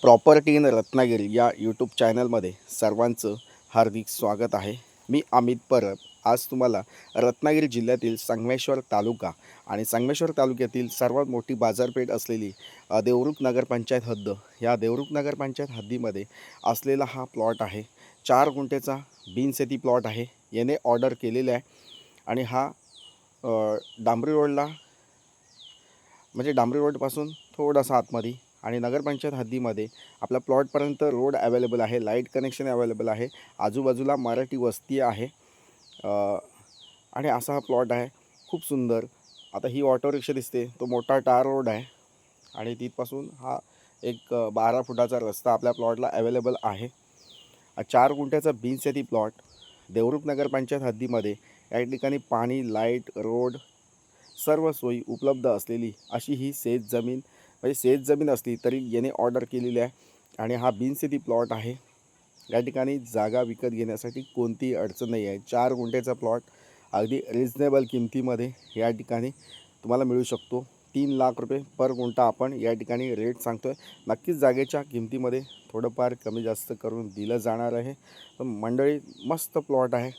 Property in Ratnagiri या YouTube चॅनलमध्ये सर्वांचं हार्दिक स्वागत आहे। मी अमित परब आज तुम्हाला रत्नागिरी जिल्ह्यातील संगमेश्वर तालुका आणि संगमेश्वर तालुक्यातील सर्वात मोठी बाजारपेठ असलेली देवरुख नगरपंचायत हद्द या देवरुख नगरपंचायत हद्दीमध्ये असलेला हा प्लॉट आहे। 4 गुंठेचा बिनशेती प्लॉट आहे। याने ऑर्डर केलेला आहे आणि हा डांबरी रोडला म्हणजे डांबरी रोडपासून थोडासा आतमध्ये आणि नगरपंचायत हद्दीमध्ये आपला प्लॉटपर्यंत रोड अवेलेबल आहे, लाईट कनेक्शन अवेलेबल आहे, आजूबाजूला मराठी वस्ती आहे आणि असा हा प्लॉट आहे। खूप सुंदर। आता ही ऑटो रिक्षा दिसते, तो मोठा टार रोड आहे आणि तिथपासून हा एक 12 फुटाचा रस्ता आपल्या प्लॉटला अवेलेबल आहे। 4 गुंठ्याचा बिनशेती प्लॉट देवरुख नगरपंचायत हद्दीमध्ये या ठिकाणी पाणी, लाईट, रोड सर्व सोयी उपलब्ध असलेली अशी ही शेत जमीन म्हणजे शेत जमीन असली तरी याने ऑर्डर केलेली आहे आणि हा बिनशेती प्लॉट आहे। या ठिकाणी जागा विकत घेण्यासाठी कोणतीही अडचण नाही आहे। 4 गुंठेचा प्लॉट अगदी रिजनेबल किमतीमध्ये या ठिकाणी तुम्हाला मिळू शकतो। 3 लाख रुपये पर गुंठा आपण या ठिकाणी रेट सांगतो आहे। नक्कीच जागेच्या किमतीमध्ये थोडंफार कमी जास्त करून दिलं जाणार आहे। पण मंडळी मस्त प्लॉट आहे।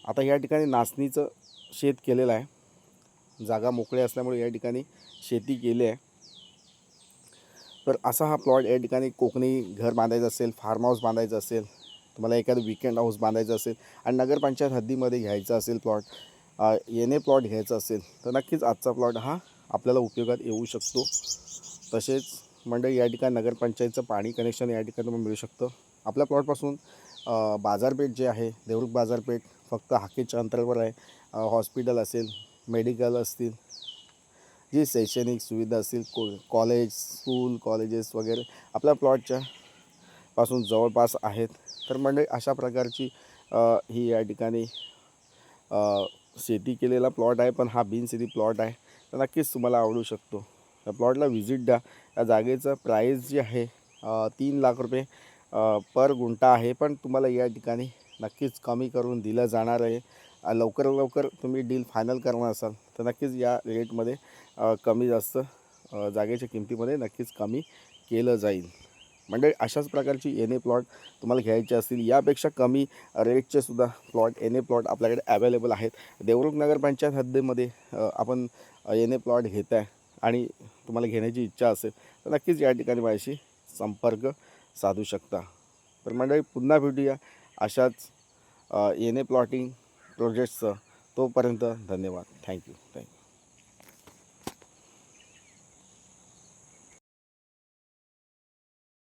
आता या ठिकाणी नाचणीचं शेत केलेलं आहे, जागा मोकळी असल्यामुळे या ठिकाणी शेती केली आहे। तर असा हा प्लॉट या ठिकाणी कोकणी घर बांधायचं असेल, फार्म हाऊस बांधायचं असेल, तुम्हाला एखादं वीकेंड हाऊस बांधायचं असेल आणि नगरपंचायत हद्दीमध्ये घ्यायचा असेल प्लॉट, येणे प्लॉट घ्यायचा असेल तर नक्कीच आजचा प्लॉट हा आपल्याला उपयोगात येऊ शकतो। तसेच मंडळी या ठिकाणी नगरपंचायतचं पाणी कनेक्शन या ठिकाणी मिळू शकतं। आपल्या प्लॉटपासून बाजारपेठ जे आहे देवरुख बाजारपेठ फक्त हाकेच्या अंतरावर आहे। हॉस्पिटल असेल, मेडिकल असतील, जी शैक्षणिक सुविधा असतील, कॉलेज, स्कूल, कॉलेजेस वगैरे आपल्या प्लॉटच्या पासून जवळपास आहेत। तर म्हणजे अशा प्रकारची ही या ठिकाणी शेती केलेला प्लॉट आहे, पण हा बिनशेती प्लॉट आहे। तर नक्कीच तुम्हाला आवडू शकतो। त्या प्लॉटला व्हिजिट द्या। या जागेचं प्राईस जी आहे 3 लाख रुपये पर गुंठा आहे, पण तुम्हाला या ठिकाणी नक्कीच कमी करून दिलं जाणार आहे। लवकर तुम्ही डील फायनल करणार असाल तर नक्कीच या रेटमध्ये कमी जास्त जागेच्या किमतीमध्ये नक्कीच कमी केलं जाईल। म्हणजे अशाच प्रकारची एन ए प्लॉट तुम्हाला घ्यायचे असतील, यापेक्षा कमी रेटचे सुद्धा एन ए प्लॉट आपल्याकडे अवेलेबल आहेत। देवरुख नगरपंचायत हद्दीमध्ये आपण एन ए प्लॉट घेत आहे आणि तुम्हाला घेण्याची इच्छा असेल तर नक्कीच या ठिकाणी माझ्याशी संपर्क साधू शकता। तर मंडळी पुन्हा भेटूया अशाच एन ए प्लॉटिंग प्रोजेक्ट्सचं। तोपर्यंत धन्यवाद। थँक्यू।